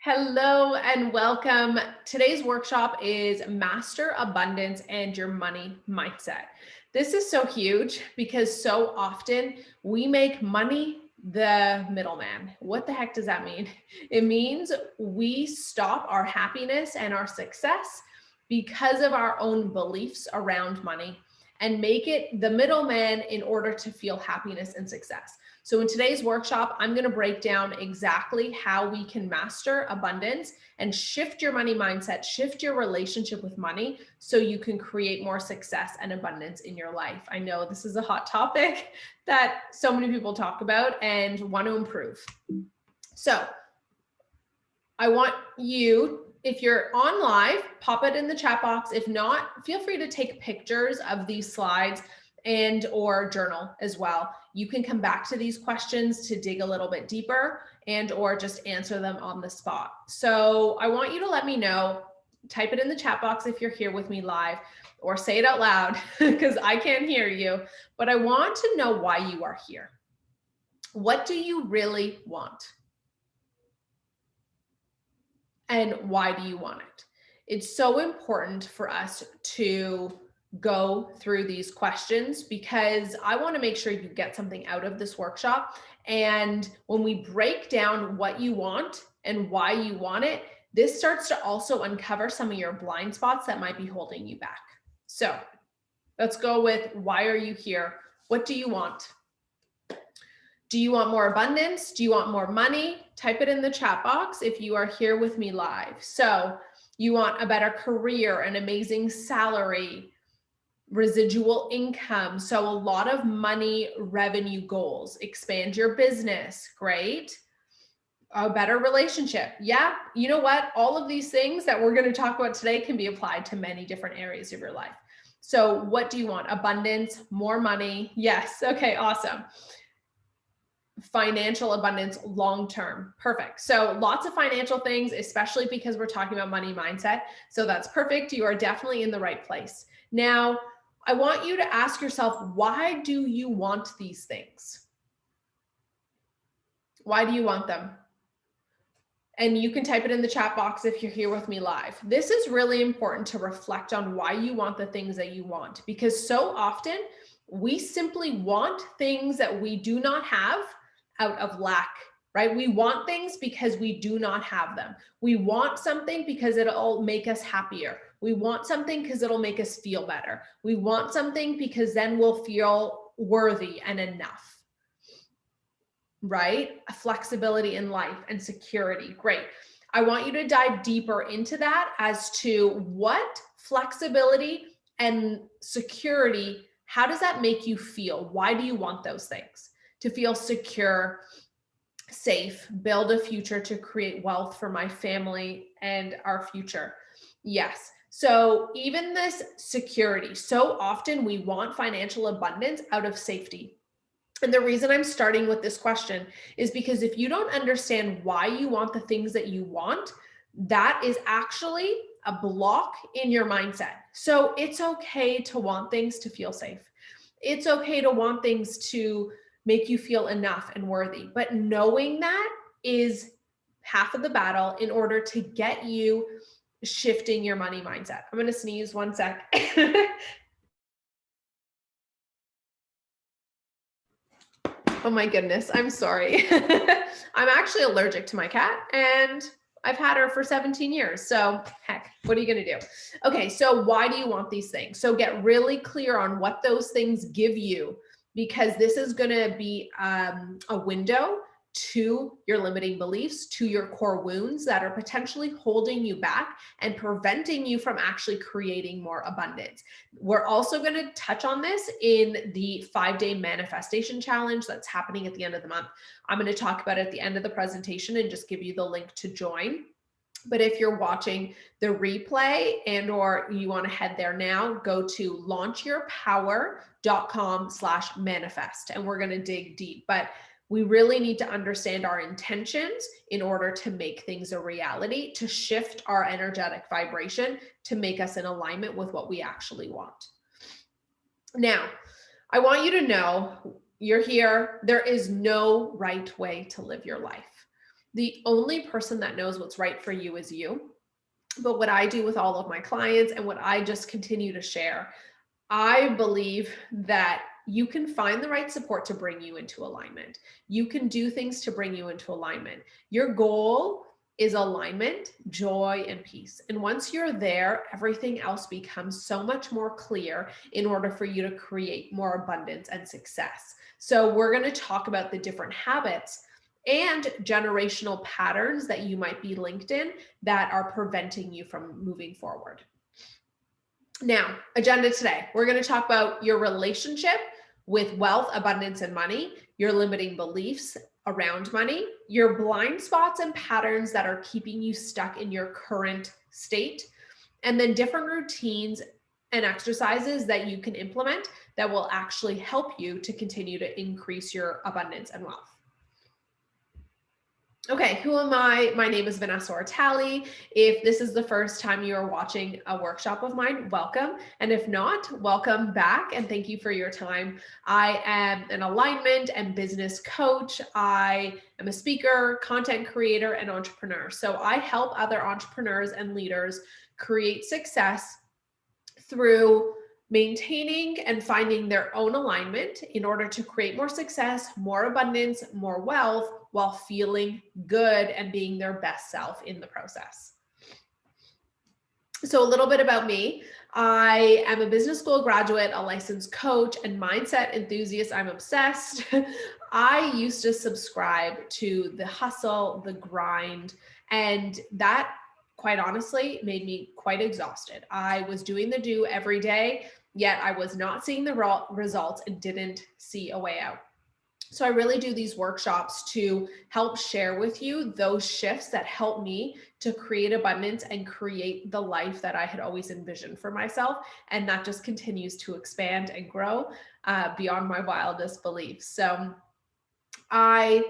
Hello and welcome. Today's workshop is Master Abundance and Your Money Mindset. This is so huge because so often we make money the middleman. What the heck does that mean? It means we stop our happiness and our success because of our own beliefs around money and make it the middleman in order to feel happiness and success. So in today's workshop, I'm going to break down exactly how we can master abundance and shift your money mindset, shift your relationship with money so you can create more success and abundance in your life. I know this is a hot topic that so many people talk about and want to improve. So I want you, if you're on live, pop it in the chat box. If not, feel free to take pictures of these slides and or journal as well. You can come back to these questions to dig a little bit deeper and or just answer them on the spot. So I want you to let me know, type it in the chat box if you're here with me live, or say it out loud because I can't hear you, but I want to know why you are here. What do you really want? And why do you want it? It's so important for us to go through these questions because I want to make sure you get something out of this workshop. And when we break down what you want and why you want it, this starts to also uncover some of your blind spots that might be holding you back. So let's go with, why are you here? What do you want? Do you want more abundance? Do you want more money? Type it in the chat box if you are here with me live. So you want a better career, an amazing salary, residual income. So a lot of money revenue goals, expand your business. Great. A better relationship. Yeah. You know what? All of these things that we're going to talk about today can be applied to many different areas of your life. So what do you want? Abundance, more money. Yes. Okay. Awesome. Financial abundance long-term. Perfect. So lots of financial things, especially because we're talking about money mindset. So that's perfect. You are definitely in the right place. Now, I want you to ask yourself, why do you want these things? Why do you want them? And you can type it in the chat box if you're here with me live. This is really important to reflect on why you want the things that you want, because so often we simply want things that we do not have out of lack, right? We want things because we do not have them. We want something because it'll make us happier. We want something because it'll make us feel better. We want something because then we'll feel worthy and enough, right? A flexibility in life and security. Great. I want you to dive deeper into that as to what flexibility and security, how does that make you feel? Why do you want those things? To feel secure, safe, build a future to create wealth for my family and our future. Yes. So even this security, so often we want financial abundance out of safety. And the reason I'm starting with this question is because if you don't understand why you want the things that you want, that is actually a block in your mindset. So it's okay to want things to feel safe. It's okay to want things to make you feel enough and worthy. But knowing that is half of the battle in order to get you shifting your money mindset. I'm going to sneeze one sec. Oh my goodness, I'm sorry. I'm actually allergic to my cat and I've had her for 17 years. So heck, what are you going to do? Okay, so why do you want these things? So get really clear on what those things give you, because this is going to be a window to your limiting beliefs, to your core wounds that are potentially holding you back and preventing you from actually creating more abundance. We're also going to touch on this in the 5-day manifestation challenge that's happening at the end of the month. I'm going to talk about it at the end of the presentation and just give you the link to join. But if you're watching the replay and or you want to head there now, go to launchyourpower.com/manifest and we're going to dig deep. But we really need to understand our intentions in order to make things a reality, to shift our energetic vibration, to make us in alignment with what we actually want. Now, I want you to know you're here. There is no right way to live your life. The only person that knows what's right for you is you. But what I do with all of my clients and what I just continue to share, I believe that you can find the right support to bring you into alignment. You can do things to bring you into alignment. Your goal is alignment, joy, and peace. And once you're there, everything else becomes so much more clear in order for you to create more abundance and success. So we're going to talk about the different habits and generational patterns that you might be linked in that are preventing you from moving forward. Now, agenda today, we're going to talk about your relationship with wealth, abundance, and money, your limiting beliefs around money, your blind spots and patterns that are keeping you stuck in your current state, and then different routines and exercises that you can implement that will actually help you to continue to increase your abundance and wealth. Okay, who am I? My name is Vanessa Ortali. If this is the first time you are watching a workshop of mine, welcome. And if not, welcome back and thank you for your time. I am an alignment and business coach. I am a speaker, content creator, and entrepreneur. So I help other entrepreneurs and leaders create success through maintaining and finding their own alignment in order to create more success, more abundance, more wealth, while feeling good and being their best self in the process. So a little bit about me. I am a business school graduate, a licensed coach, and mindset enthusiast. I'm obsessed. I used to subscribe to the hustle, the grind, and that, quite honestly, made me quite exhausted. I was doing the do every day, yet I was not seeing the results and didn't see a way out. So I really do these workshops to help share with you those shifts that help me to create abundance and create the life that I had always envisioned for myself. And that just continues to expand and grow beyond my wildest beliefs. So I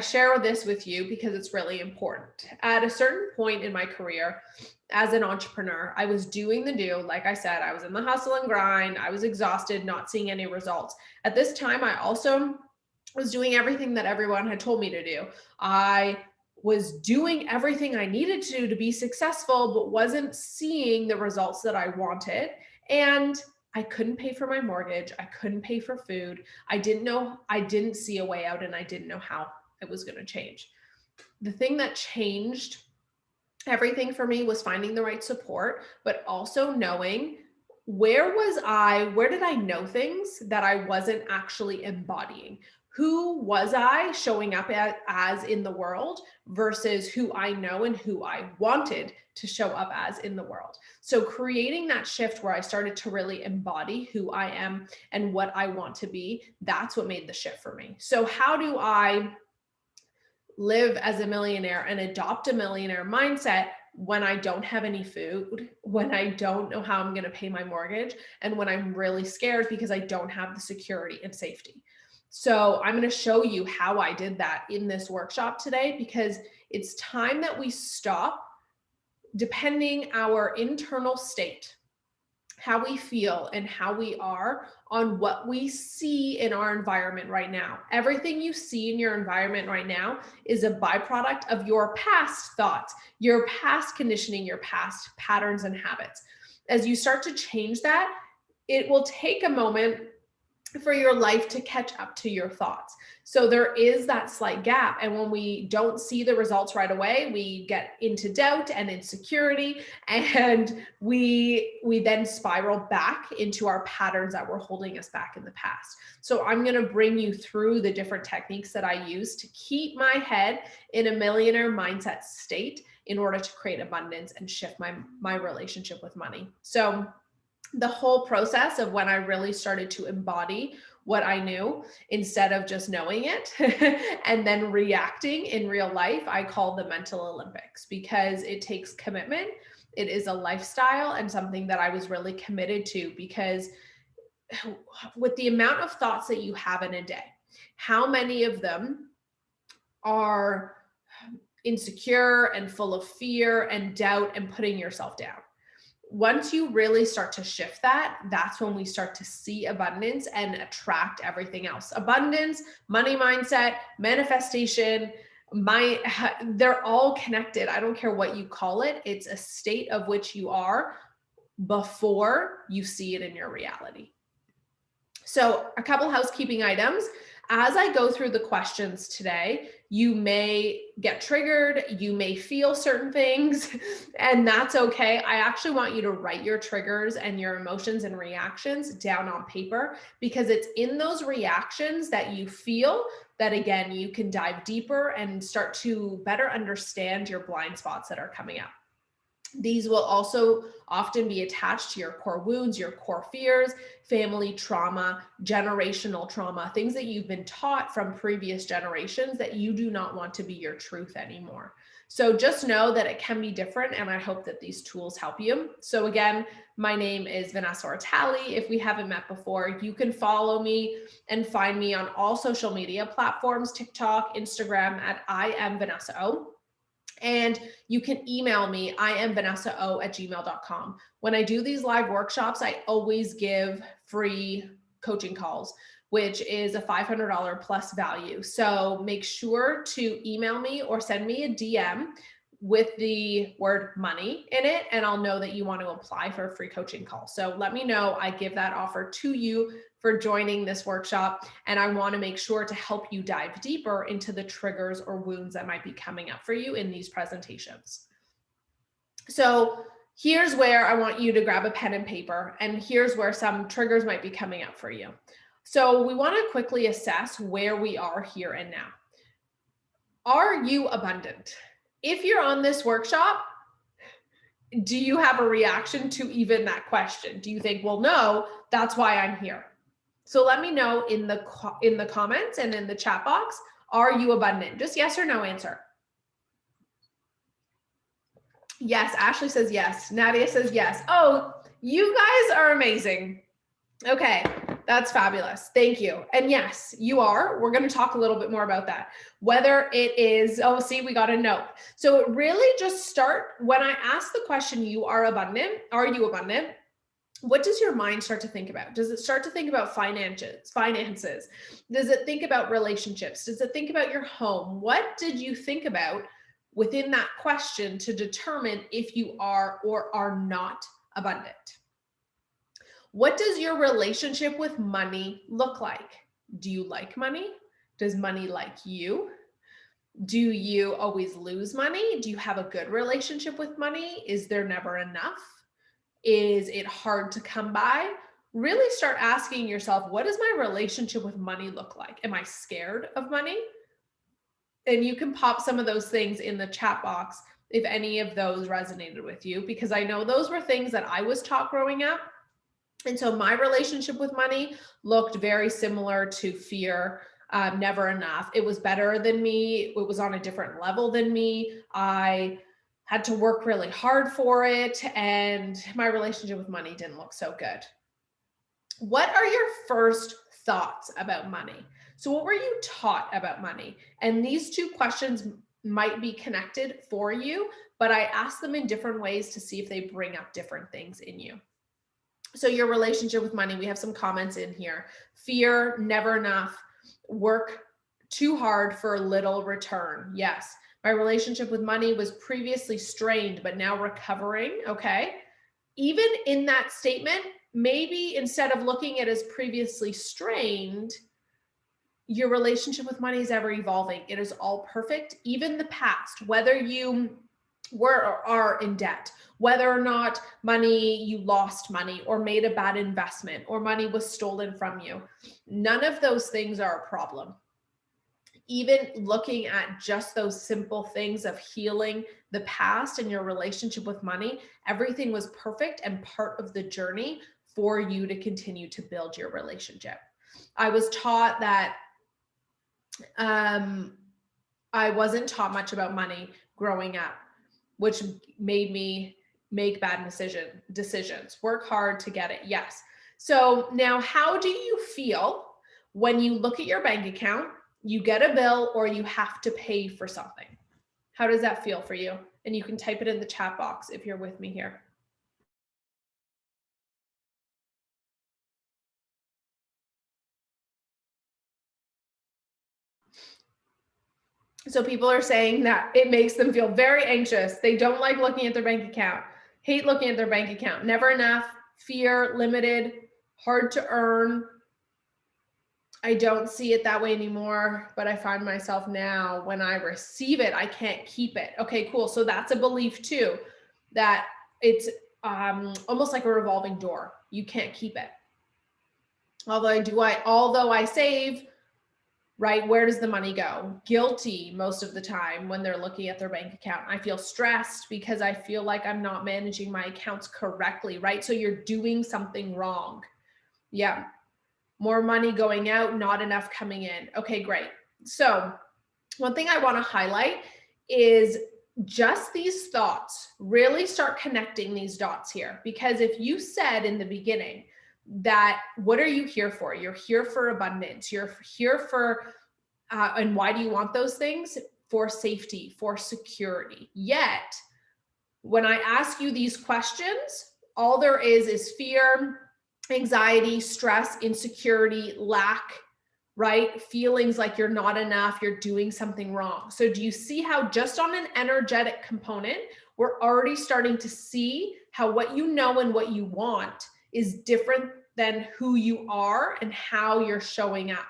share this with you because it's really important. At a certain point in my career as an entrepreneur, I was doing the do. Like I said, I was in the hustle and grind. I was exhausted, not seeing any results. At this time, I also was doing everything that everyone had told me to do. I was doing everything I needed to do to be successful, but wasn't seeing the results that I wanted. And I couldn't pay for my mortgage. I couldn't pay for food. I didn't see a way out, and I didn't know how it was going to change. The thing that changed everything for me was finding the right support, but also knowing where did I know things that I wasn't actually embodying? Who was I showing up as in the world versus who I know and who I wanted to show up as in the world. So creating that shift where I started to really embody who I am and what I want to be, that's what made the shift for me. So how do I live as a millionaire and adopt a millionaire mindset when I don't have any food, when I don't know how I'm going to pay my mortgage, and when I'm really scared because I don't have the security and safety? So I'm going to show you how I did that in this workshop today, because it's time that we stop depending our internal state, how we feel and how we are, on what we see in our environment right now. Everything you see in your environment right now is a byproduct of your past thoughts, your past conditioning, your past patterns and habits. As you start to change that, it will take a moment for your life to catch up to your thoughts. So there is that slight gap. And when we don't see the results right away, we get into doubt and insecurity, and we then spiral back into our patterns that were holding us back in the past. So I'm going to bring you through the different techniques that I use to keep my head in a millionaire mindset state in order to create abundance and shift my relationship with money. So the whole process of when I really started to embody what I knew instead of just knowing it and then reacting in real life, I call the mental Olympics, because it takes commitment. It is a lifestyle and something that I was really committed to, because with the amount of thoughts that you have in a day, how many of them are insecure and full of fear and doubt and putting yourself down? Once you really start to shift that, that's when we start to see abundance and attract everything else. Abundance, money mindset, manifestation, they're all connected. I don't care what you call it. It's a state of which you are before you see it in your reality. So a couple housekeeping items. As I go through the questions today, you may get triggered, you may feel certain things, and that's okay. I actually want you to write your triggers and your emotions and reactions down on paper, because it's in those reactions that you feel that, again, you can dive deeper and start to better understand your blind spots that are coming up. These will also often be attached to your core wounds, your core fears, family trauma, generational trauma, things that you've been taught from previous generations that you do not want to be your truth anymore. So just know that it can be different, and I hope that these tools help you. So again, my name is Vanessa Ortali. If we haven't met before, you can follow me and find me on all social media platforms, TikTok, Instagram at I am Vanessa O. And you can email me, iamvanessao@gmail.com. When I do these live workshops, I always give free coaching calls, which is a $500 plus value. So make sure to email me or send me a DM with the word money in it, and I'll know that you want to apply for a free coaching call. So let me know. I give that offer to you for joining this workshop, and I want to make sure to help you dive deeper into the triggers or wounds that might be coming up for you in these presentations. So here's where I want you to grab a pen and paper, and here's where some triggers might be coming up for you. So we want to quickly assess where we are here and now. Are you abundant? If you're on this workshop, do you have a reaction to even that question? Do you think, well, no, that's why I'm here? So let me know in the comments and in the chat box, are you abundant? Just yes or no answer. Yes, Ashley says yes. Nadia says yes. Oh, you guys are amazing. Okay, that's fabulous. Thank you. And yes, you are. We're going to talk a little bit more about that. Whether it is, oh, see, we got a note. So it really just start when I ask the question, you are abundant. Are you abundant? What does your mind start to think about? Does it start to think about finances? Does it think about relationships? Does it think about your home? What did you think about within that question to determine if you are or are not abundant? What does your relationship with money look like? Do you like money? Does money like you? Do you always lose money? Do you have a good relationship with money? Is there never enough? Is it hard to come by? Really start asking yourself, what does my relationship with money look like? Am I scared of money? And you can pop some of those things in the chat box if any of those resonated with you, because I know those were things that I was taught growing up. And so my relationship with money looked very similar to fear, never enough. It was better than me. It was on a different level than me. I had to work really hard for it, and my relationship with money didn't look so good. What are your first thoughts about money? So what were you taught about money? And these two questions might be connected for you, but I ask them in different ways to see if they bring up different things in you. So your relationship with money, we have some comments in here. Fear, never enough, work too hard for little return. Yes. My relationship with money was previously strained, but now recovering. Okay. Even in that statement, maybe instead of looking at it as previously strained, your relationship with money is ever evolving. It is all perfect. Even the past, whether you were or are in debt, whether or not you lost money or made a bad investment or money was stolen from you, none of those things are a problem. Even looking at just those simple things of healing the past and your relationship with money, everything was perfect and part of the journey for you to continue to build your relationship. I was taught that I wasn't taught much about money growing up, which made me make bad decisions. Work hard to get it. Yes. So now, how do you feel when you look at your bank account, you get a bill, or you have to pay for something? How does that feel for you? And you can type it in the chat box if you're with me here. So people are saying that it makes them feel very anxious. They don't like looking at their bank account, hate looking at their bank account, never enough, fear, limited, hard to earn. I don't see it that way anymore, but I find myself now when I receive it, I can't keep it. Okay, cool. So that's a belief too, that it's almost like a revolving door. You can't keep it. Although I save, right? Where does the money go? Guilty most of the time when they're looking at their bank account. I feel stressed because I feel like I'm not managing my accounts correctly, right? So you're doing something wrong. Yeah. More money going out, not enough coming in. Okay, great. So one thing I want to highlight is just these thoughts. Really start connecting these dots here, because if you said in the beginning that, what are you here for? You're here for abundance. You're here for, and why do you want those things? For safety, for security. Yet, when I ask you these questions, all there is fear, anxiety, stress, insecurity, lack, right? Feelings like you're not enough, you're doing something wrong. So do you see how just on an energetic component, we're already starting to see how what you know and what you want is different than who you are and how you're showing up.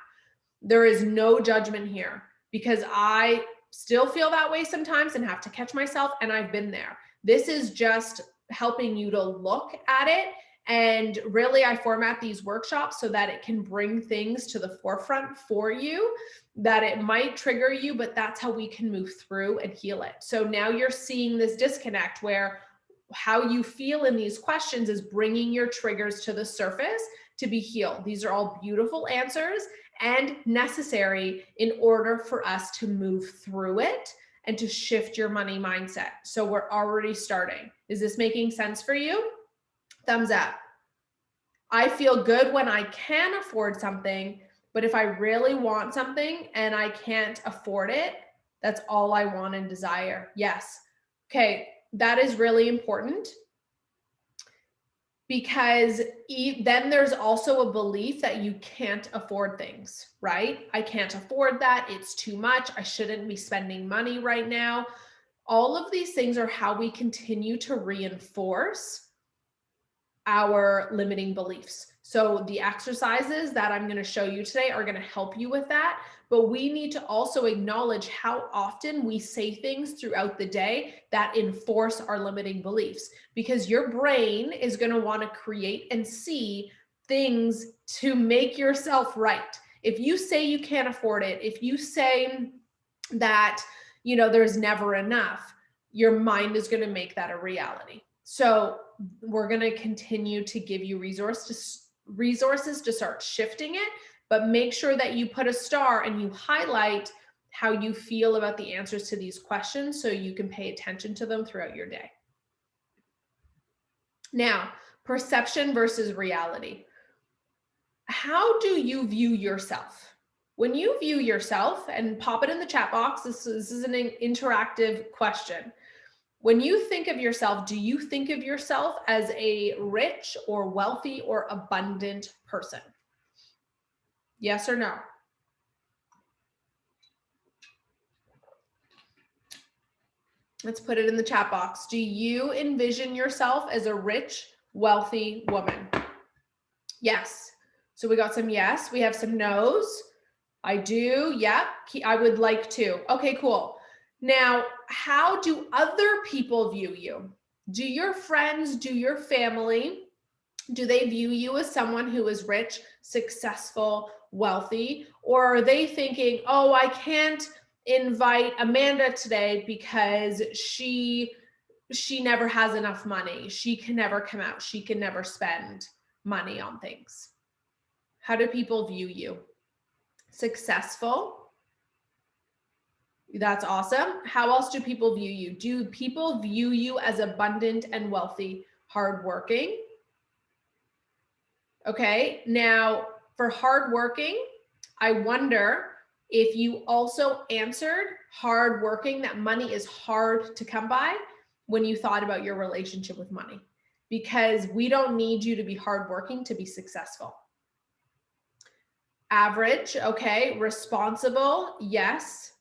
There is no judgment here, because I still feel that way sometimes and have to catch myself, and I've been there. This is just helping you to look at it. And really, I format these workshops so that it can bring things to the forefront for you that it might trigger you, but that's how we can move through and heal it. So now you're seeing this disconnect where how you feel in these questions is bringing your triggers to the surface to be healed. These are all beautiful answers and necessary in order for us to move through it and to shift your money mindset. So we're already starting. Is this making sense for you? Thumbs up. I feel good when I can afford something, but if I really want something and I can't afford it, that's all I want and desire. Yes. Okay, that is really important, because then there's also a belief that you can't afford things, right? I can't afford that. It's too much. I shouldn't be spending money right now. All of these things are how we continue to reinforce our limiting beliefs. So the exercises that I'm going to show you today are going to help you with that. But we need to also acknowledge how often we say things throughout the day that enforce our limiting beliefs, because your brain is going to want to create and see things to make yourself right. If you say you can't afford it, if you say that, there's never enough, your mind is going to make that a reality. So we're going to continue to give you resources to start shifting it, but make sure that you put a star and you highlight how you feel about the answers to these questions so you can pay attention to them throughout your day. Now, perception versus reality. How do you view yourself? When you view yourself, and pop it in the chat box, this is an interactive question. When you think of yourself, do you think of yourself as a rich or wealthy or abundant person? Yes or no? Let's put it in the chat box. Do you envision yourself as a rich, wealthy woman? Yes. So we got some yes. We have some no's. I do. Yep. I would like to. Okay, cool. Now, how do other people view you? Do your friends, do your family, do they view you as someone who is rich, successful, wealthy? Or are they thinking, oh, I can't invite Amanda today because she never has enough money. She can never come out. She can never spend money on things. How do people view you? Successful. That's awesome. How else do people view you? Do people view you as abundant and wealthy, hardworking? Okay, now for hardworking, I wonder if you also answered hardworking, that money is hard to come by, when you thought about your relationship with money, because we don't need you to be hardworking to be successful. Average, okay. Responsible, yes.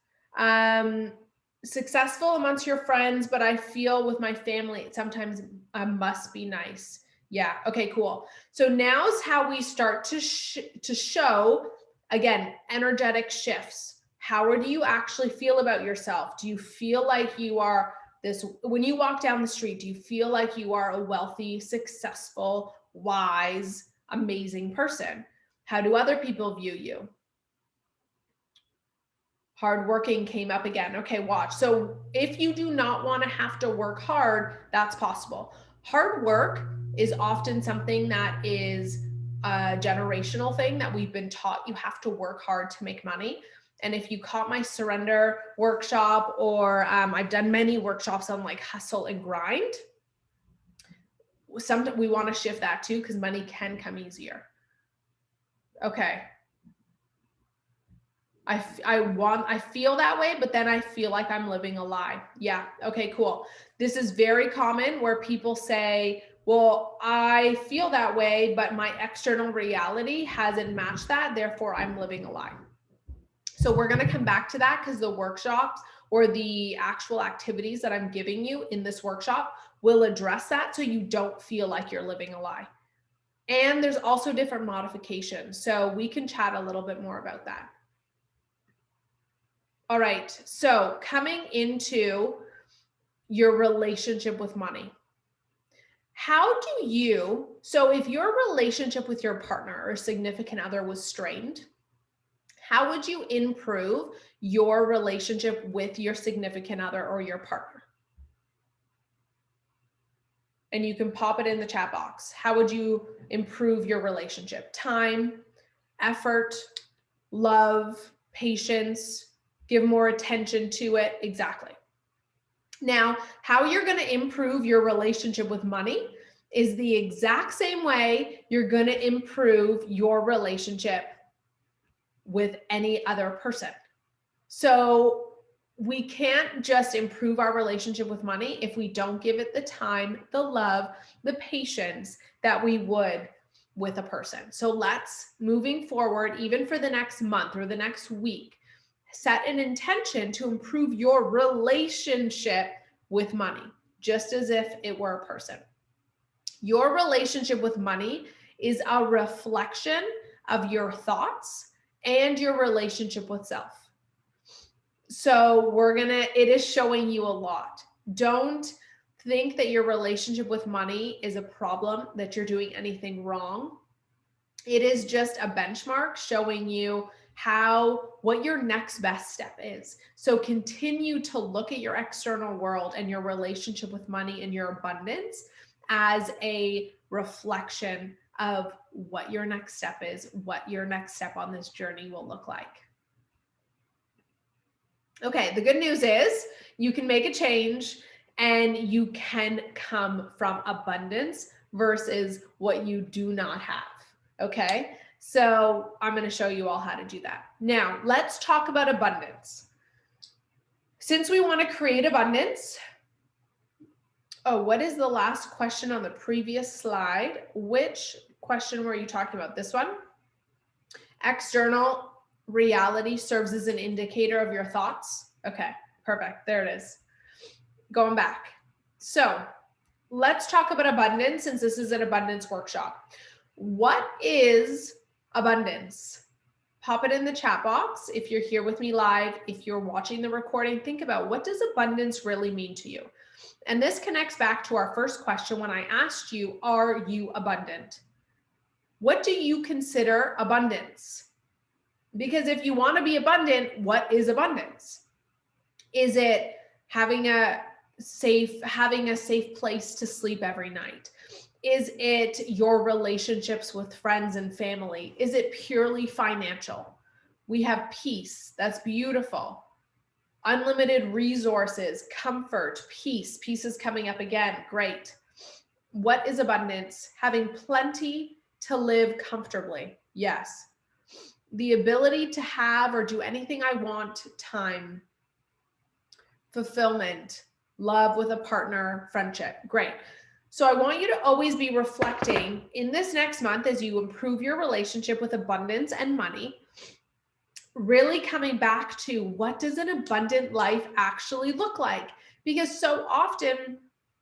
Successful amongst your friends, but I feel with my family, it sometimes must be nice. Yeah. Okay, cool. So now's how we start to show, again, energetic shifts. How do you actually feel about yourself? Do you feel like you are this, when you walk down the street, do you feel like you are a wealthy, successful, wise, amazing person? How do other people view you? Hardworking came up again. Okay, watch. So if you do not want to have to work hard, that's possible. Hard work is often something that is a generational thing that we've been taught. You have to work hard to make money. And if you caught my surrender workshop, or I've done many workshops on like hustle and grind, we want to shift that too, because money can come easier. Okay. I feel that way, but then I feel like I'm living a lie. Yeah. Okay, cool. This is very common where people say, well, I feel that way, but my external reality hasn't matched that. Therefore, I'm living a lie. So we're going to come back to that, because the workshops or the actual activities that I'm giving you in this workshop will address that, so you don't feel like you're living a lie. And there's also different modifications. So we can chat a little bit more about that. All right, so coming into your relationship with money. How do you, so if your relationship with your partner or significant other was strained, how would you improve your relationship with your significant other or your partner? And you can pop it in the chat box. How would you improve your relationship? Time, effort, love, patience, give more attention to it. Exactly. Now, how you're going to improve your relationship with money is the exact same way you're going to improve your relationship with any other person. So we can't just improve our relationship with money if we don't give it the time, the love, the patience that we would with a person. So let's, moving forward, even for the next month or the next week, set an intention to improve your relationship with money, just as if it were a person. Your relationship with money is a reflection of your thoughts and your relationship with self. So it is showing you a lot. Don't think that your relationship with money is a problem, that you're doing anything wrong. It is just a benchmark showing you what your next best step is. So continue to look at your external world and your relationship with money and your abundance as a reflection of what your next step is, what your next step on this journey will look like. Okay, the good news is you can make a change and you can come from abundance versus what you do not have. Okay, so I'm going to show you all how to do that. Now, let's talk about abundance. Since we want to create abundance, what is the last question on the previous slide? Which question were you talking about? This one? External reality serves as an indicator of your thoughts. Okay, perfect. There it is. Going back. So let's talk about abundance, since this is an abundance workshop. What is abundance? Pop it in the chat box. If you're here with me live, if you're watching the recording, think about, what does abundance really mean to you? And this connects back to our first question when I asked you, are you abundant? What do you consider abundance? Because if you want to be abundant, what is abundance? Is it having a safe place to sleep every night? Is it your relationships with friends and family? Is it purely financial? We have peace. That's beautiful. Unlimited resources, comfort, peace. Peace is coming up again. Great. What is abundance? Having plenty to live comfortably. Yes. The ability to have or do anything I want, time, fulfillment, love with a partner, friendship. Great. So I want you to always be reflecting in this next month as you improve your relationship with abundance and money. really coming back to what does an abundant life actually look like? Because so often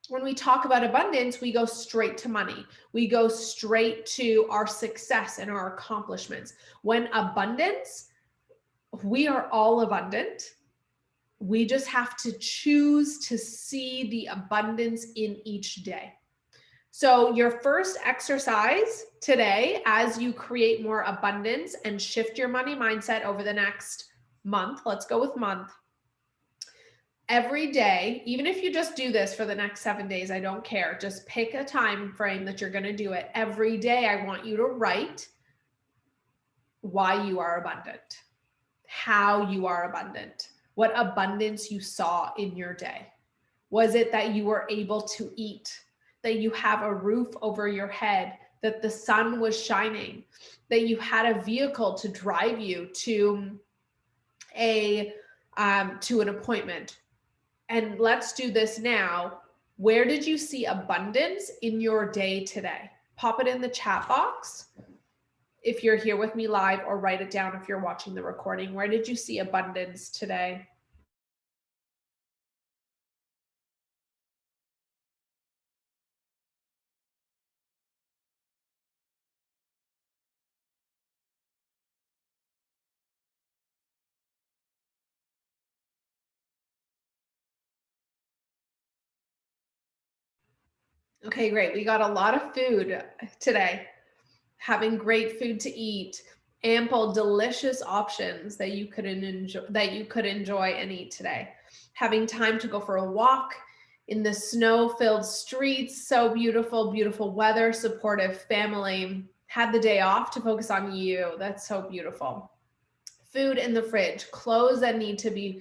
when we talk about abundance, we go straight to money. We go straight to our success and our accomplishments. When abundance, we are all abundant. We just have to choose to see the abundance in each day. So your first exercise today, as you create more abundance and shift your money mindset over the next month, let's go with month. Every day, even if you just do this for the next 7 days, I don't care. Just pick a time frame that you're going to do it. Every day, I want you to write why you are abundant, how you are abundant, what abundance you saw in your day. Was it that you were able to eat, that you have a roof over your head, that the sun was shining, that you had a vehicle to drive you to an appointment? And let's do this now. Where did you see abundance in your day today? Pop it in the chat box if you're here with me live, or write it down if you're watching the recording. Where did you see abundance today? Okay, great. We got a lot of food today. Having great food to eat, ample, delicious options that you could enjoy and eat today. Having time to go for a walk in the snow-filled streets, so beautiful, beautiful weather, supportive family. Had the day off to focus on you. That's so beautiful. Food in the fridge, clothes that need to be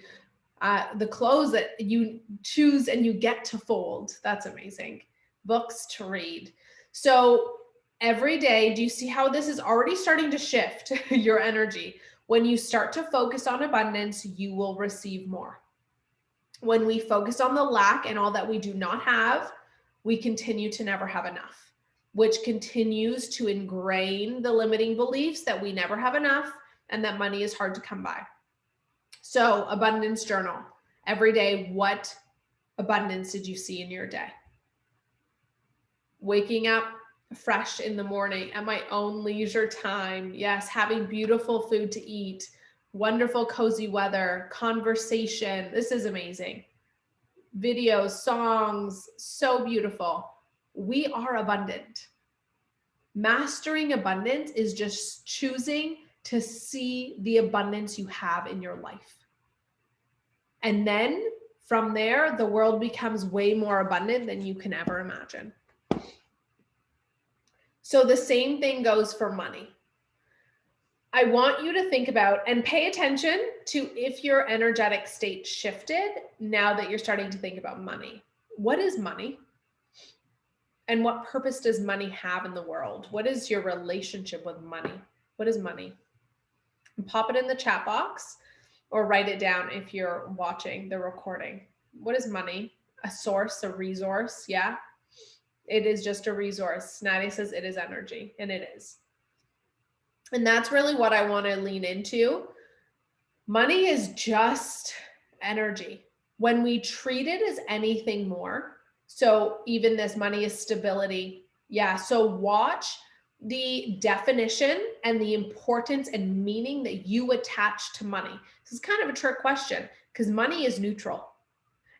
the clothes that you choose and you get to fold. That's amazing. Books to read. So every day, do you see how this is already starting to shift your energy? When you start to focus on abundance, you will receive more. When we focus on the lack and all that we do not have, we continue to never have enough, which continues to ingrain the limiting beliefs that we never have enough and that money is hard to come by. So abundance journal. Every day, what abundance did you see in your day? Waking up fresh in the morning at my own leisure time. Yes, having beautiful food to eat, wonderful cozy weather, conversation. This is amazing. Videos, songs, so beautiful. We are abundant. Mastering abundance is just choosing to see the abundance you have in your life. And then from there, the world becomes way more abundant than you can ever imagine. So the same thing goes for money. I want you to think about and pay attention to if your energetic state shifted now that you're starting to think about money. What is money? And what purpose does money have in the world? What is your relationship with money? What is money? And pop it in the chat box or write it down if you're watching the recording. What is money? A source, a resource? Yeah. It is just a resource. Nadia says it is energy, and it is. And that's really what I want to lean into. Money is just energy. When we treat it as anything more, so even this money is stability. Yeah, so watch the definition and the importance and meaning that you attach to money. This is kind of a trick question because money is neutral.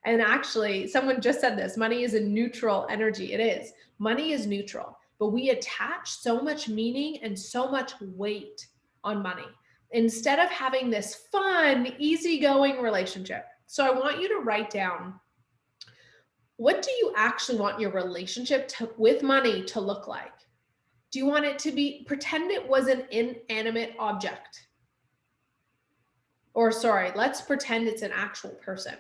And actually, someone just said this, money is a neutral energy. It is. Money is neutral, but we attach so much meaning and so much weight on money instead of having this fun, easygoing relationship. So I want you to write down, what do you actually want your relationship with money to look like? Do you want it to be, pretend it was an inanimate object? Or sorry, let's pretend it's an actual person.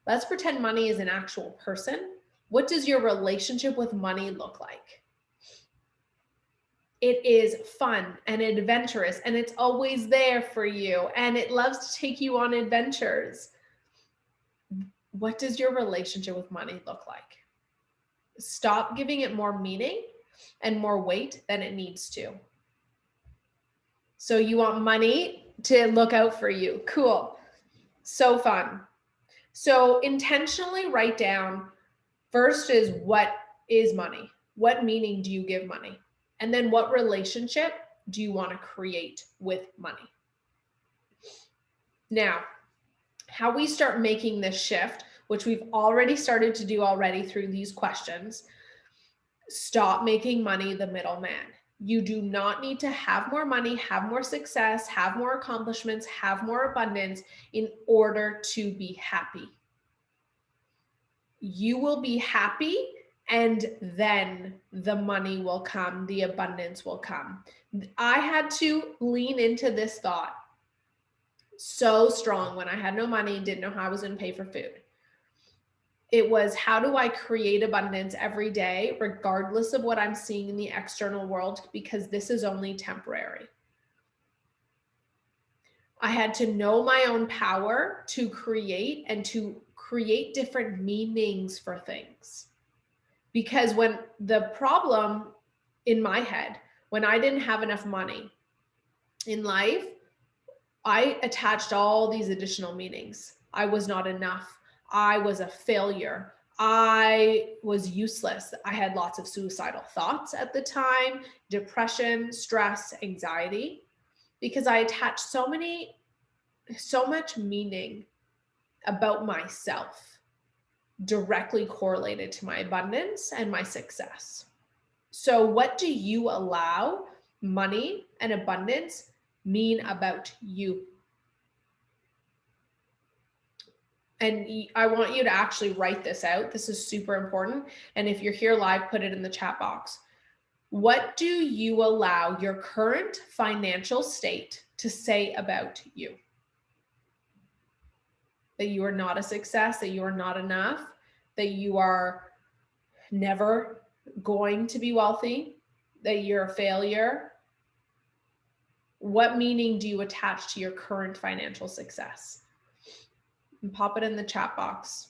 Let's pretend money is an actual person. What does your relationship with money look like? It is fun and adventurous, and it's always there for you, and it loves to take you on adventures. What does your relationship with money look like? Stop giving it more meaning and more weight than it needs to. So you want money to look out for you. Cool. So fun. So intentionally write down, first is, what is money? What meaning do you give money? And then what relationship do you want to create with money? Now, how we start making this shift, which we've already started to do already through these questions, stop making money the middleman. You do not need to have more money, have more success, have more accomplishments, have more abundance in order to be happy. You will be happy, and then the money will come, the abundance will come. I had to lean into this thought so strong when I had no money, didn't know how I was going to pay for food. It was, how do I create abundance every day, regardless of what I'm seeing in the external world, because this is only temporary. I had to know my own power to create and to create different meanings for things. Because when the problem in my head, when I didn't have enough money in life, I attached all these additional meanings. I was not enough. I was a failure. I was useless. I had lots of suicidal thoughts at the time, depression, stress, anxiety, because I attached so much meaning about myself directly correlated to my abundance and my success. So what do you allow money and abundance mean about you? And I want you to actually write this out. This is super important. And if you're here live, put it in the chat box. What do you allow your current financial state to say about you? That you are not a success, that you are not enough, that you are never going to be wealthy, that you're a failure. What meaning do you attach to your current financial success? And pop it in the chat box.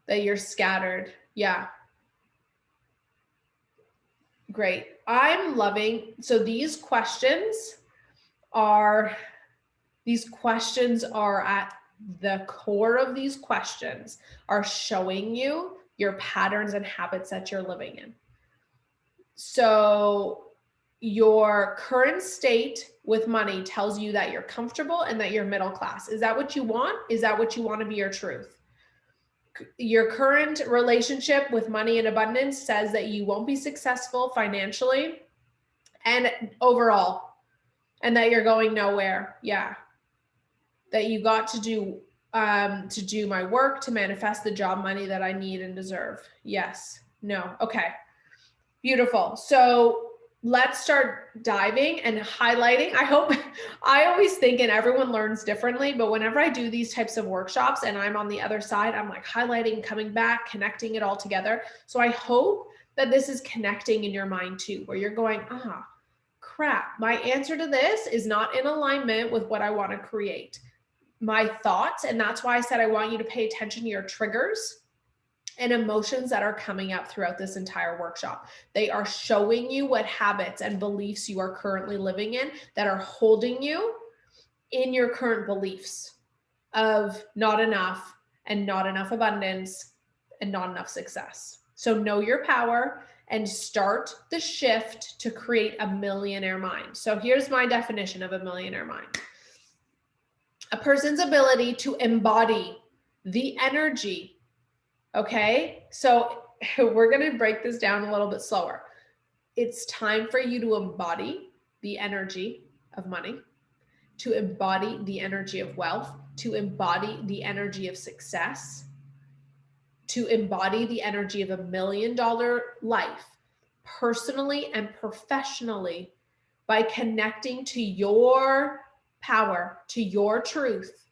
That you're scattered. Yeah. Great. I'm loving, so these questions are at the core of these questions are showing you your patterns and habits that you're living in. So your current state with money tells you that you're comfortable and that you're middle class. Is that what you want? Is that what you want to be your truth? Your current relationship with money and abundance says that you won't be successful financially and overall, and that you're going nowhere. Yeah. That you got to do my work to manifest the job money that I need and deserve. Yes. No. Okay. Beautiful. So let's start diving and highlighting. I always think, and everyone learns differently, but whenever I do these types of workshops and I'm on the other side, I'm like highlighting, coming back, connecting it all together. So I hope that this is connecting in your mind too, where you're going, crap, my answer to this is not in alignment with what I want to create. My thoughts, and that's why I said I want you to pay attention to your triggers and emotions that are coming up throughout this entire workshop. They are showing you what habits and beliefs you are currently living in that are holding you in your current beliefs of not enough and not enough abundance and not enough success. So know your power and start the shift to create a millionaire mind. So here's my definition of a millionaire mind. A person's ability to embody the energy. Okay, so we're going to break this down a little bit slower. It's time for you to embody the energy of money, to embody the energy of wealth, to embody the energy of success, to embody the energy of $1 million life, personally and professionally, by connecting to your power, to your truth,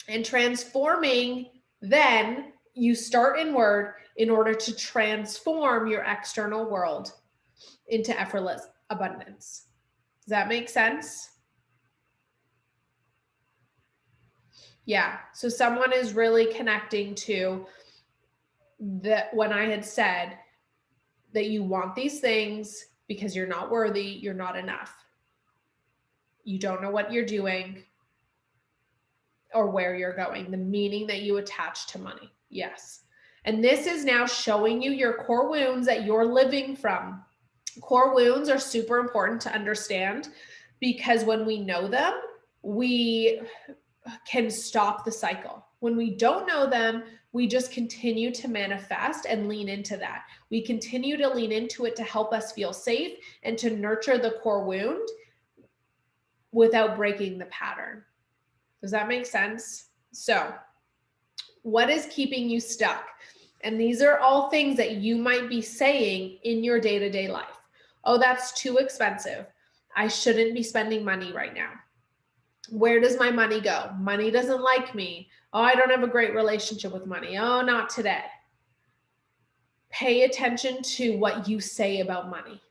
and transforming. Then you start inward in order to transform your external world into effortless abundance. Does that make sense? Yeah. So someone is really connecting to that when I had said that you want these things because you're not worthy, you're not enough. You don't know what you're doing or where you're going, the meaning that you attach to money. Yes. And this is now showing you your core wounds that you're living from. Core wounds are super important to understand because when we know them, we can stop the cycle. When we don't know them, we just continue to manifest and lean into that. We continue to lean into it to help us feel safe and to nurture the core wound without breaking the pattern. Does that make sense? So, what is keeping you stuck? And these are all things that you might be saying in your day-to-day life. Oh, that's too expensive. I shouldn't be spending money right now. Where does my money go? Money doesn't like me. Oh, I don't have a great relationship with money. Oh, not today. Pay attention to what you say about money,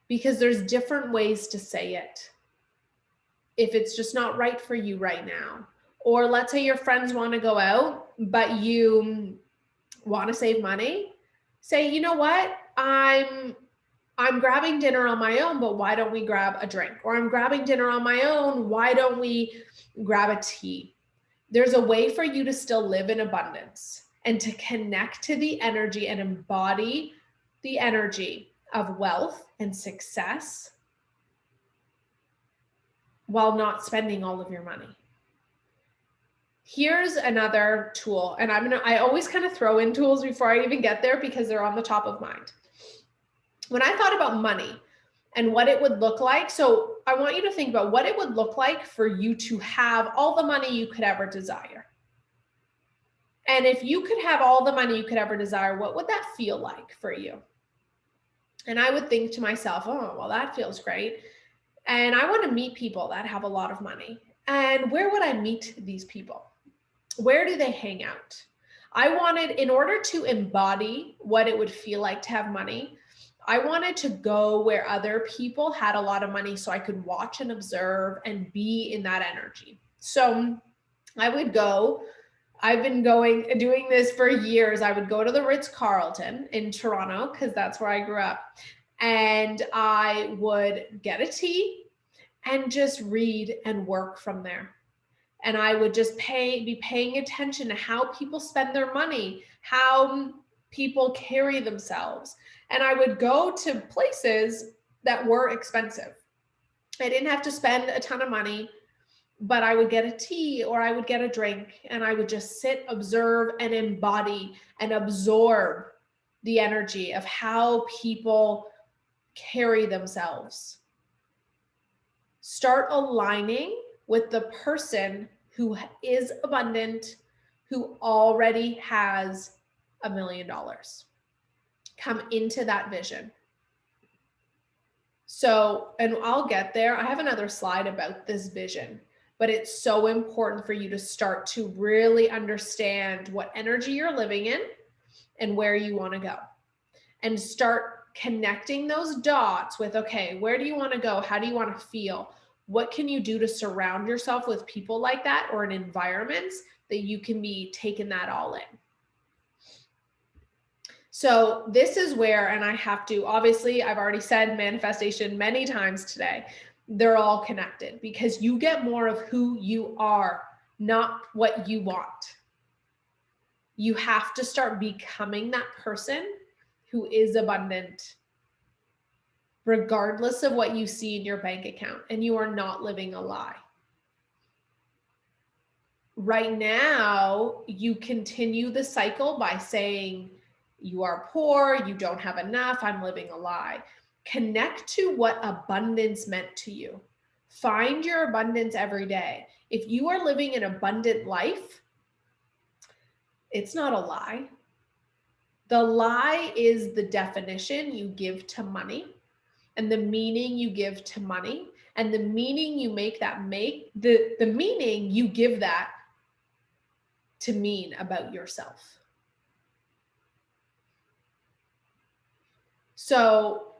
because there's different ways to say it. If it's just not right for you right now, or let's say your friends want to go out, but you want to save money, say, you know what? I'm grabbing dinner on my own, but why don't we grab a drink? Or I'm grabbing dinner on my own, why don't we grab a tea? There's a way for you to still live in abundance and to connect to the energy and embody the energy of wealth and success while not spending all of your money. Here's another tool, and I always kind of throw in tools before I even get there because they're on the top of mind. When I thought about money and what it would look like, so I want you to think about what it would look like for you to have all the money you could ever desire. And if you could have all the money you could ever desire, what would that feel like for you? And I would think to myself, oh, well, that feels great. And I want to meet people that have a lot of money. And where would I meet these people? Where do they hang out? I wanted, in order to embody what it would feel like to have money, I wanted to go where other people had a lot of money so I could watch and observe and be in that energy. So I would go, I've been doing this for years. I would go to the Ritz-Carlton in Toronto because that's where I grew up. And I would get a tea and just read and work from there. And I would just be paying attention to how people spend their money, how people carry themselves. And I would go to places that were expensive. I didn't have to spend a ton of money, but I would get a tea or I would get a drink and I would just sit, observe, and embody and absorb the energy of how people carry themselves. Start aligning with the person who is abundant, who already has $1 million. Come into that vision. So, and I'll get there. I have another slide about this vision, but it's so important for you to start to really understand what energy you're living in and where you want to go, and start connecting those dots with, okay, where do you want to go? How do you want to feel? What can you do to surround yourself with people like that or in environments that you can be taking that all in? So this is where, and I have to, obviously, I've already said manifestation many times today. They're all connected because you get more of who you are, not what you want. You have to start becoming that person who is abundant, regardless of what you see in your bank account, and you are not living a lie. Right now, you continue the cycle by saying, you are poor, you don't have enough, I'm living a lie. Connect to what abundance meant to you. Find your abundance every day. If you are living an abundant life, it's not a lie. The lie is the definition you give to money and the meaning you give to money and the meaning you make that the meaning you give that to mean about yourself. So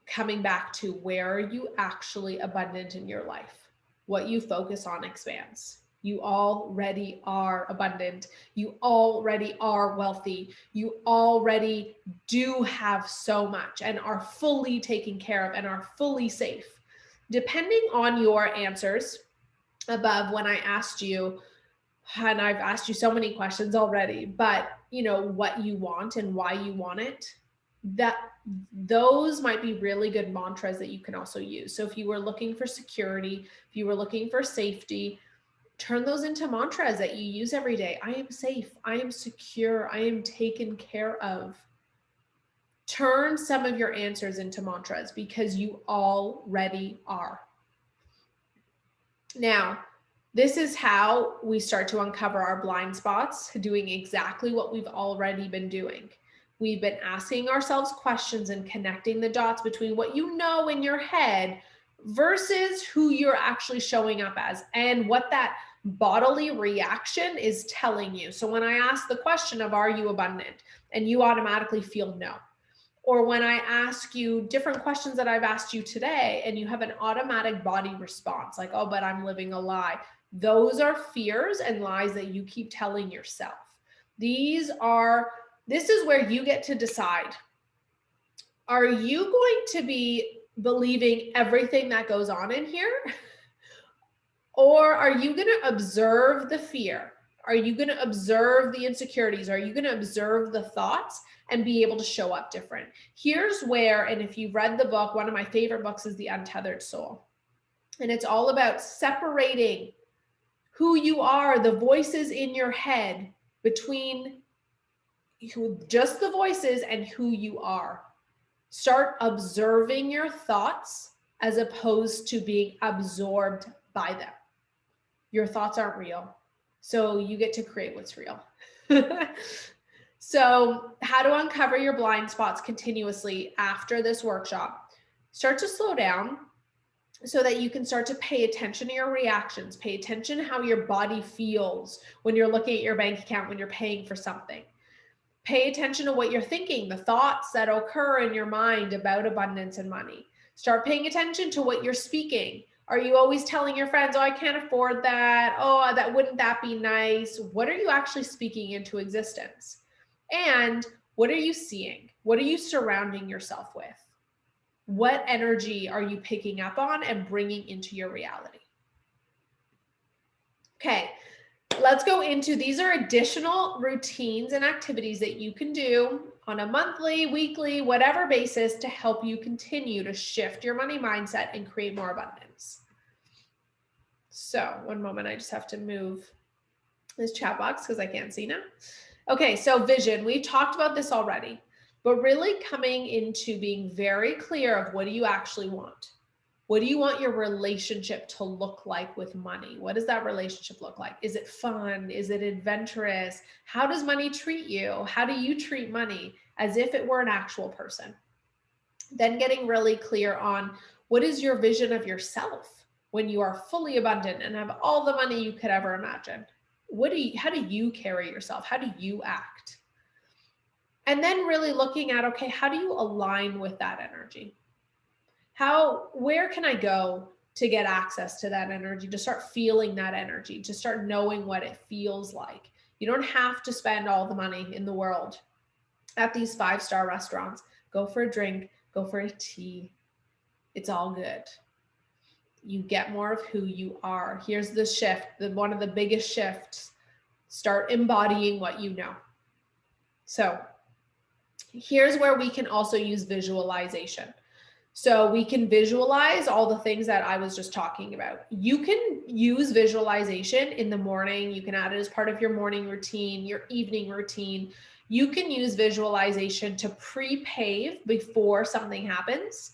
coming back to where are you actually abundant in your life? What you focus on expands. You already are abundant. You already are wealthy. You already do have so much and are fully taken care of and are fully safe. Depending on your answers above when I asked you, and I've asked you so many questions already, but what you want and why you want it, that those might be really good mantras that you can also use. So if you were looking for security, if you were looking for safety, turn those into mantras that you use every day. I am safe. I am secure. I am taken care of. Turn some of your answers into mantras because you already are. Now, this is how we start to uncover our blind spots, doing exactly what we've already been doing. We've been asking ourselves questions and connecting the dots between what you know in your head versus who you're actually showing up as and what that bodily reaction is telling you. So when I ask the question of, are you abundant? And you automatically feel no. Or when I ask you different questions that I've asked you today and you have an automatic body response, like, oh, but I'm living a lie. Those are fears and lies that you keep telling yourself. This is where you get to decide. Are you going to be believing everything that goes on in here? Or are you going to observe the fear? Are you going to observe the insecurities? Are you going to observe the thoughts and be able to show up different? Here's where, and if you've read the book, one of my favorite books is The Untethered Soul. And it's all about separating who you are, the voices in your head, between just the voices and who you are. Start observing your thoughts as opposed to being absorbed by them. Your thoughts aren't real. So you get to create what's real. So how to uncover your blind spots continuously after this workshop. Start to slow down so that you can start to pay attention to your reactions. Pay attention to how your body feels when you're looking at your bank account, when you're paying for something. Pay attention to what you're thinking, the thoughts that occur in your mind about abundance and money. Start paying attention to what you're speaking. Are you always telling your friends, oh, I can't afford that. Oh, wouldn't that be nice? What are you actually speaking into existence? And what are you seeing? What are you surrounding yourself with? What energy are you picking up on and bringing into your reality? Okay, let's go into, these are additional routines and activities that you can do on a monthly, weekly, whatever basis to help you continue to shift your money mindset and create more abundance. So one moment, I just have to move this chat box because I can't see now. Okay, so vision, we talked about this already, but really coming into being very clear of what do you actually want? What do you want your relationship to look like with money? What does that relationship look like? Is it fun? Is it adventurous? How does money treat you? How do you treat money as if it were an actual person? Then getting really clear on what is your vision of yourself when you are fully abundant and have all the money you could ever imagine? How do you carry yourself? How do you act? And then really looking at, okay, how do you align with that energy? Where can I go to get access to that energy, to start feeling that energy, to start knowing what it feels like? You don't have to spend all the money in the world at these 5-star restaurants. Go for a drink, go for a tea. It's all good. You get more of who you are. Here's the shift, one of the biggest shifts. Start embodying what you know. So here's where we can also use visualization. So we can visualize all the things that I was just talking about. You can use visualization in the morning. You can add it as part of your morning routine, your evening routine. You can use visualization to pre-pave before something happens,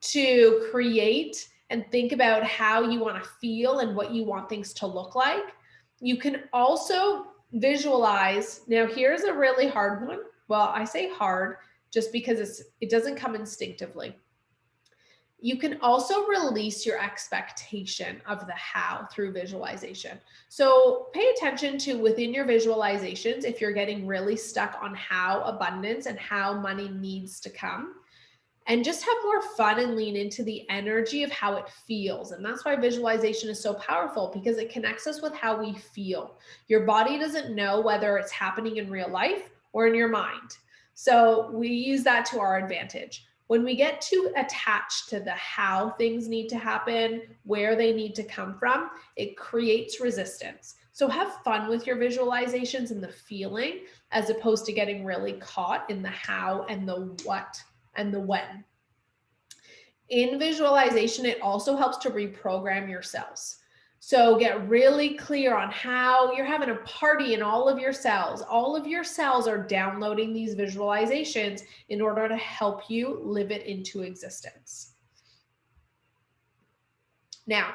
to create and think about how you want to feel and what you want things to look like. You can also visualize. Now, here's a really hard one. Well, I say hard just because it doesn't come instinctively. You can also release your expectation of the how through visualization. So pay attention to within your visualizations, if you're getting really stuck on how abundance and how money needs to come, and just have more fun and lean into the energy of how it feels. And that's why visualization is so powerful, because it connects us with how we feel. Your body doesn't know whether it's happening in real life or in your mind. So we use that to our advantage. When we get too attached to the how things need to happen, where they need to come from, it creates resistance. So have fun with your visualizations and the feeling, as opposed to getting really caught in the how and the what and the when. In visualization, it also helps to reprogram your cells. So get really clear on how you're having a party in all of your cells. All of your cells are downloading these visualizations in order to help you live it into existence. Now,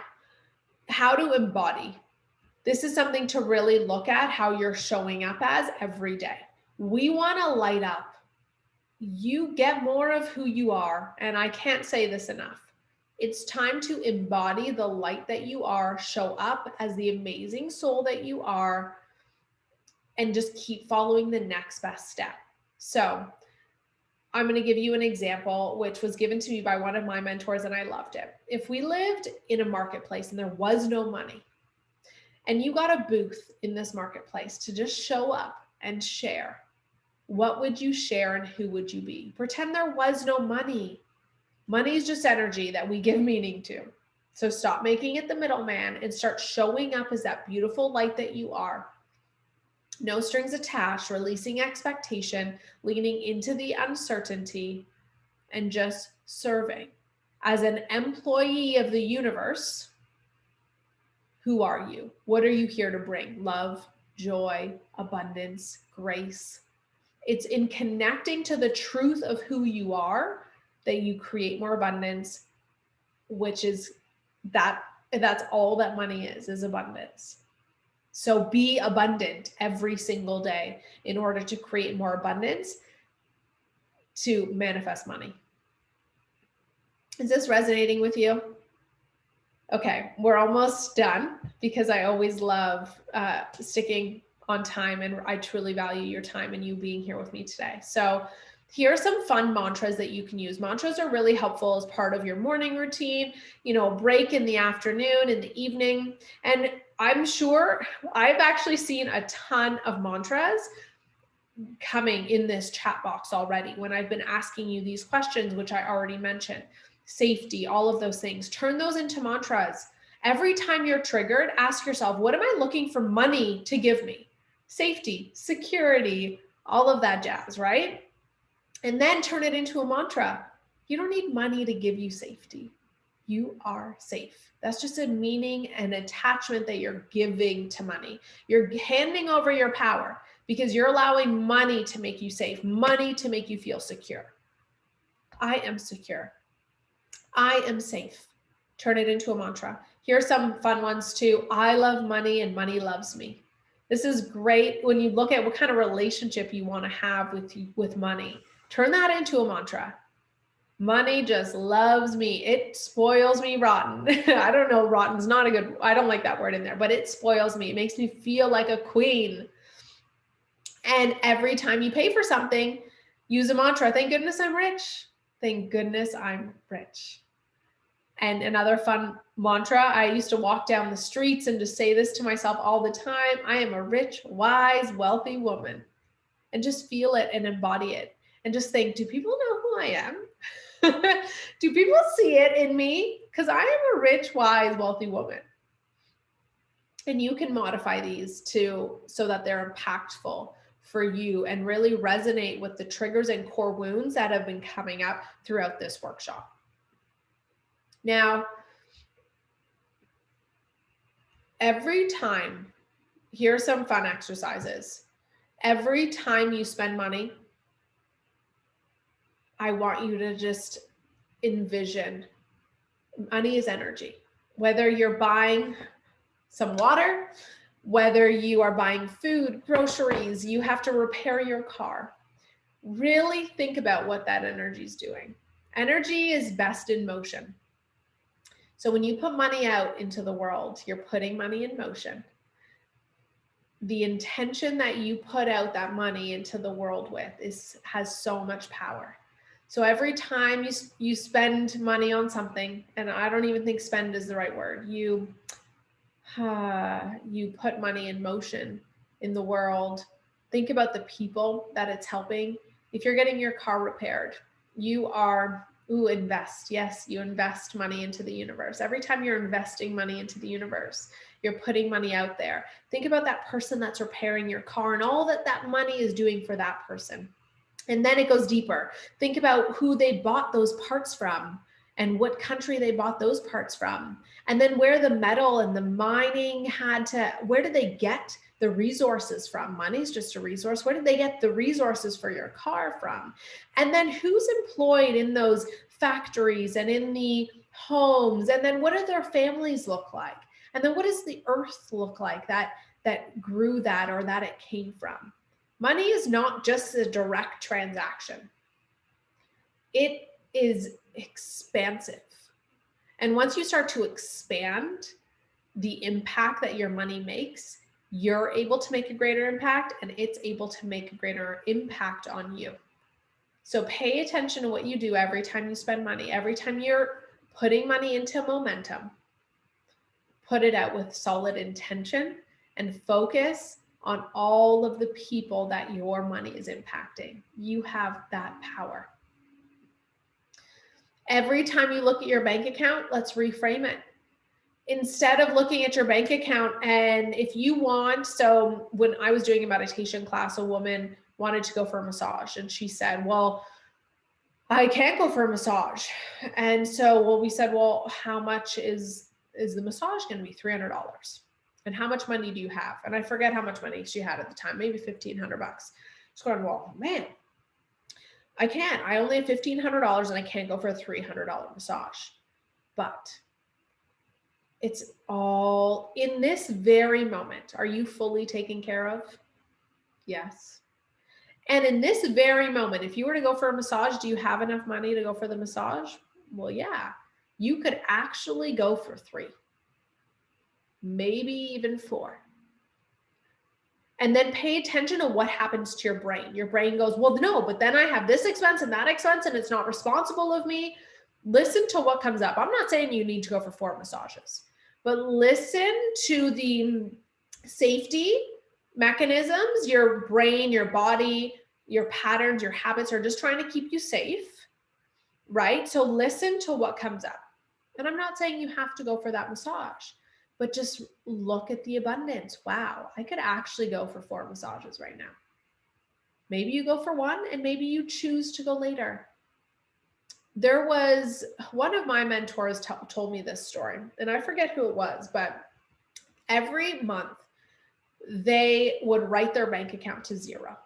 how to embody. This is something to really look at how you're showing up as every day. We want to light up. You get more of who you are, and I can't say this enough. It's time to embody the light that you are, show up as the amazing soul that you are, and just keep following the next best step. So I'm going to give you an example, which was given to me by one of my mentors, and I loved it. If we lived in a marketplace and there was no money, and you got a booth in this marketplace to just show up and share, what would you share and who would you be? Pretend there was no money. Money is just energy that we give meaning to. So stop making it the middleman and start showing up as that beautiful light that you are. No strings attached, releasing expectation, leaning into the uncertainty, and just serving. As an employee of the universe, who are you? What are you here to bring? Love, joy, abundance, grace. It's in connecting to the truth of who you are that you create more abundance, which is that's all that money is abundance. So be abundant every single day in order to create more abundance to manifest money. Is this resonating with you? Okay, we're almost done, because I always love sticking on time, and I truly value your time and you being here with me today. So here are some fun mantras that you can use. Mantras are really helpful as part of your morning routine, break in the afternoon, in the evening. And I'm sure I've actually seen a ton of mantras coming in this chat box already when I've been asking you these questions, which I already mentioned. Safety, all of those things. Turn those into mantras. Every time you're triggered, ask yourself, what am I looking for money to give me? Safety, security, all of that jazz, right? And then turn it into a mantra. You don't need money to give you safety. You are safe. That's just a meaning and attachment that you're giving to money. You're handing over your power because you're allowing money to make you safe, money to make you feel secure. I am secure. I am safe. Turn it into a mantra. Here are some fun ones too. I love money and money loves me. This is great when you look at what kind of relationship you want to have with money. Turn that into a mantra. Money just loves me. It spoils me rotten. I don't know, rotten's not a good, I don't like that word in there, but it spoils me. It makes me feel like a queen. And every time you pay for something, use a mantra. Thank goodness I'm rich. Thank goodness I'm rich. And another fun mantra, I used to walk down the streets and just say this to myself all the time. I am a rich, wise, wealthy woman. And just feel it and embody it. And just think, do people know who I am? Do people see it in me? Because I am a rich, wise, wealthy woman. And you can modify these so that they're impactful for you and really resonate with the triggers and core wounds that have been coming up throughout this workshop. Now, every time, here are some fun exercises. Every time you spend money, I want you to just envision money is energy. Whether you're buying some water, whether you are buying food, groceries, you have to repair your car. Really think about what that energy is doing. Energy is best in motion. So when you put money out into the world, you're putting money in motion. The intention that you put out that money into the world with has so much power. So every time you spend money on something, and I don't even think spend is the right word, you put money in motion in the world. Think about the people that it's helping. If you're getting your car repaired, you are, invest. Yes, you invest money into the universe. Every time you're investing money into the universe, you're putting money out there. Think about that person that's repairing your car and all that that money is doing for that person. And then it goes deeper. Think about who they bought those parts from and what country they bought those parts from. And then where the metal and the mining where did they get the resources from? Money's just a resource. Where did they get the resources for your car from? And then who's employed in those factories and in the homes? And then what do their families look like? And then what does the earth look like that grew that or that it came from? Money is not just a direct transaction. It is expansive. And once you start to expand the impact that your money makes, you're able to make a greater impact and it's able to make a greater impact on you. So pay attention to what you do every time you spend money. Every time you're putting money into momentum, put it out with solid intention and focus on all of the people that your money is impacting. You have that power. Every time you look at your bank account, let's reframe it. Instead of looking at your bank account, and if you want, so when I was doing a meditation class, a woman wanted to go for a massage and she said, well, I can't go for a massage. And so, we said, well, how much is the massage going to be? $300. And how much money do you have? And I forget how much money she had at the time, maybe $1,500. She's going, well, man, I can't. I only have $1,500 and I can't go for a $300 massage. But it's all in this very moment. Are you fully taken care of? Yes. And in this very moment, if you were to go for a massage, do you have enough money to go for the massage? Well, yeah, you could actually go for 3. Maybe even 4. And then pay attention to what happens to your brain. Your brain goes, well, no, but then I have this expense and that expense and it's not responsible of me. Listen to what comes up. I'm not saying you need to go for 4 massages, but listen to the safety mechanisms. Your brain, your body, your patterns, your habits are just trying to keep you safe, right? So listen to what comes up. And I'm not saying you have to go for that massage, but just look at the abundance. Wow, I could actually go for 4 massages right now. Maybe you go for 1 and maybe you choose to go later. There was one of my mentors told me this story, and I forget who it was, but every month they would write their bank account to 0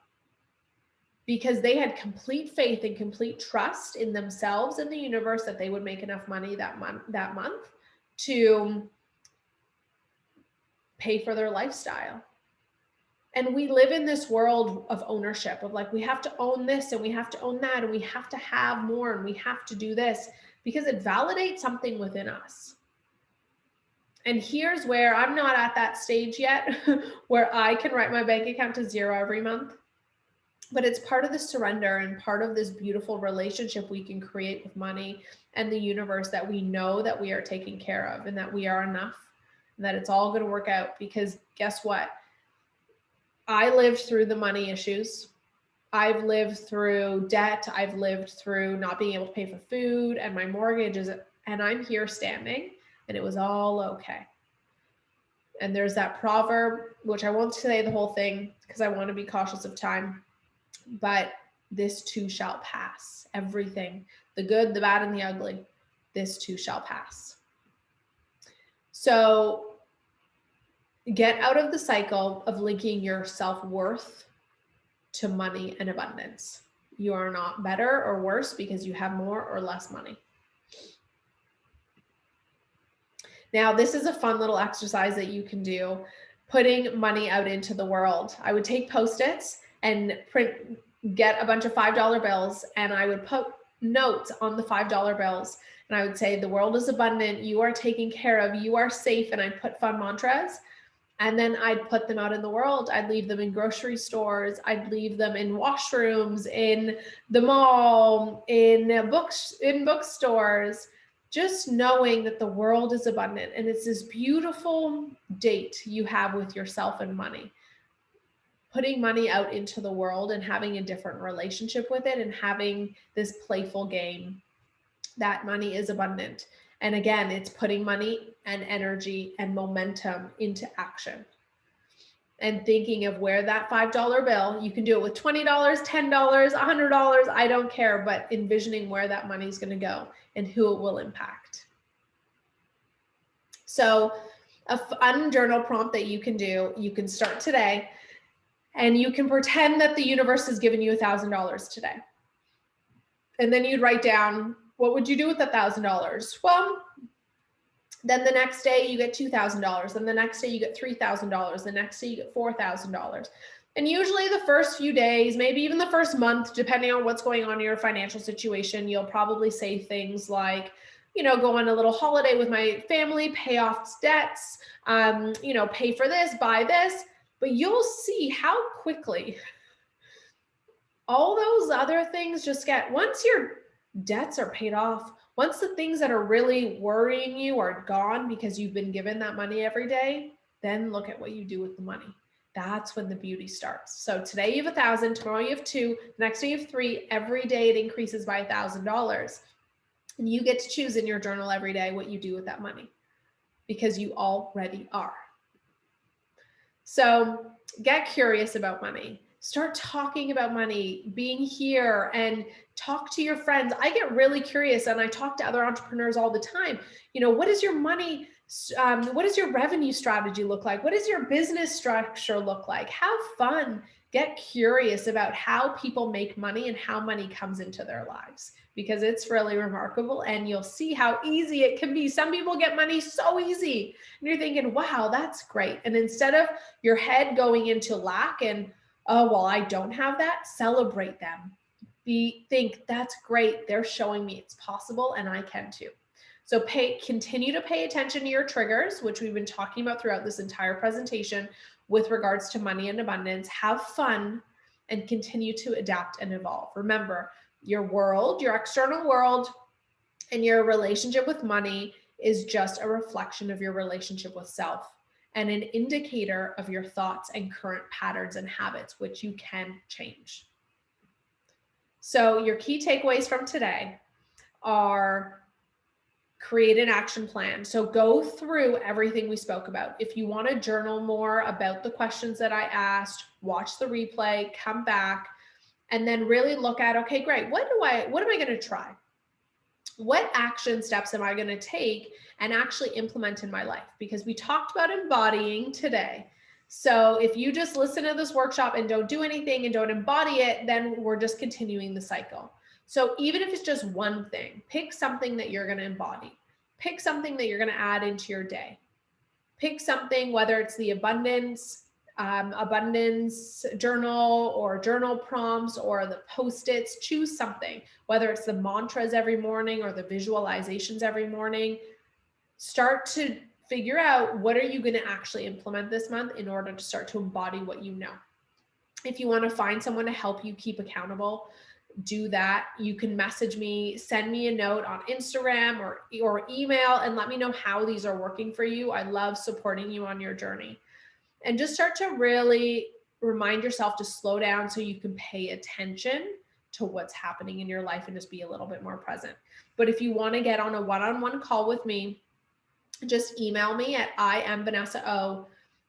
because they had complete faith and complete trust in themselves and the universe that they would make enough money that month to pay for their lifestyle. And we live in this world of ownership of like, we have to own this and we have to own that and we have to have more and we have to do this because it validates something within us. And here's where I'm not at that stage yet where I can write my bank account to 0 every month, but it's part of the surrender and part of this beautiful relationship we can create with money and the universe, that we know that we are taken care of and that we are enough and that it's all going to work out. Because guess what? I lived through the money issues. I've lived through debt. I've lived through not being able to pay for food and my mortgages, and I'm here standing and it was all okay. And there's that proverb, which I won't say the whole thing because I want to be cautious of time, but this too shall pass. Everything, the good, the bad, and the ugly, this too shall pass. So get out of the cycle of linking your self-worth to money and abundance. You are not better or worse because you have more or less money. Now, this is a fun little exercise that you can do, putting money out into the world. I would take Post-its and get a bunch of $5 bills, and I would put notes on the $5 bills. And I would say, the world is abundant, you are taken care of, you are safe. And I put fun mantras. And then I'd put them out in the world. I'd leave them in grocery stores. I'd leave them in washrooms, in the mall, in bookstores, just knowing that the world is abundant. And it's this beautiful date you have with yourself and money. Putting money out into the world and having a different relationship with it and having this playful game that money is abundant. And again, it's putting money and energy and momentum into action and thinking of where that $5 bill, you can do it with $20, $10, $100, I don't care, but envisioning where that money is going to go and who it will impact. So a fun journal prompt that you can do, you can start today and you can pretend that the universe has given you $1,000 today. And then you'd write down, what would you do with $1,000? Well, then the next day you get $2,000. Then the next day you get $3,000. The next day you get $4,000. And usually the first few days, maybe even the first month, depending on what's going on in your financial situation, you'll probably say things like, you know, go on a little holiday with my family, pay off debts, you know, pay for this, buy this. But you'll see how quickly all those other things just get, once your debts are paid off, once the things that are really worrying you are gone because you've been given that money every day, then look at what you do with the money. That's when the beauty starts. So today you have 1,000, tomorrow you have 2, next day you have 3, every day it increases by $1,000. And you get to choose in your journal every day what you do with that money because you already are. So get curious about money. Start talking about money, being here, and talk to your friends. I get really curious and I talk to other entrepreneurs all the time. You know, what is your money? What does your revenue strategy look like? What does your business structure look like? Have fun. Get curious about how people make money and how money comes into their lives because it's really remarkable and you'll see how easy it can be. Some people get money so easy and you're thinking, wow, that's great. And instead of your head going into lack and, oh, well, I don't have that, celebrate them. Think that's great. They're showing me it's possible and I can too. So continue to pay attention to your triggers, which we've been talking about throughout this entire presentation with regards to money and abundance. Have fun and continue to adapt and evolve. Remember, your world, your external world, and your relationship with money is just a reflection of your relationship with self and an indicator of your thoughts and current patterns and habits, which you can change. So your key takeaways from today are create an action plan. So go through everything we spoke about. If you want to journal more about the questions that I asked, watch the replay, come back, and then really look at, okay, great. What am I going to try? What action steps am I going to take and actually implement in my life? Because we talked about embodying today. So if you just listen to this workshop and don't do anything and don't embody it, then we're just continuing the cycle. So even if it's just one thing, pick something that you're going to embody. Pick something that you're going to add into your day. Pick something, whether it's the abundance journal or journal prompts or the Post-its, choose something, whether it's the mantras every morning or the visualizations every morning. Start to figure out what are you going to actually implement this month in order to start to embody what you know. If you want to find someone to help you keep accountable, do that. You can message me, send me a note on Instagram or email and let me know how these are working for you. I love supporting you on your journey. And just start to really remind yourself to slow down so you can pay attention to what's happening in your life and just be a little bit more present. But if you want to get on a one-on-one call with me, just email me at IamVanessaO.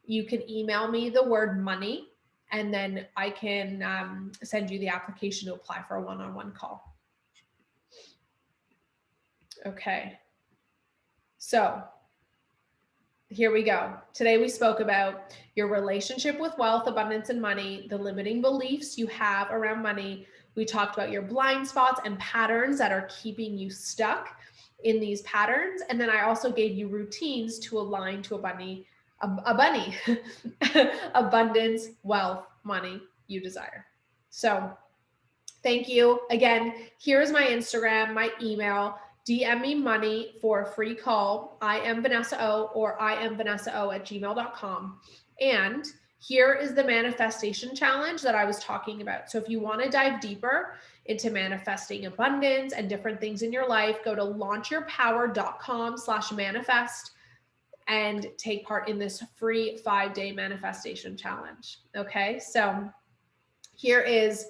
You can email me the word money, and then I can send you the application to apply for a one-on-one call. Okay. So here we go. Today we spoke about your relationship with wealth, abundance, and money, the limiting beliefs you have around money. We talked about your blind spots and patterns that are keeping you stuck in these patterns. And then I also gave you routines to align to abundance, wealth, money you desire. So thank you. Again, here's my Instagram, my email. DM me money for a free call. I am Vanessa O, or I am vanessao@gmail.com. And here is the manifestation challenge that I was talking about. So if you want to dive deeper into manifesting abundance and different things in your life, go to launchyourpower.com/manifest and take part in this free 5-day manifestation challenge. Okay, so here is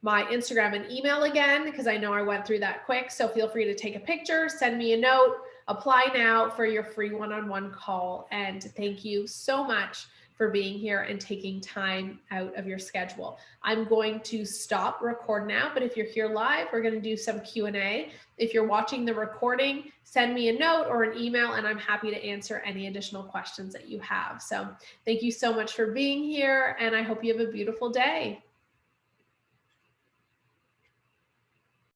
my Instagram and email again, because I know I went through that quick. So feel free to take a picture, send me a note, apply now for your free one-on-one call. And thank you so much for being here and taking time out of your schedule. I'm going to stop record now, but if you're here live, we're going to do some Q&A. If you're watching the recording, send me a note or an email, and I'm happy to answer any additional questions that you have. So thank you so much for being here, and I hope you have a beautiful day.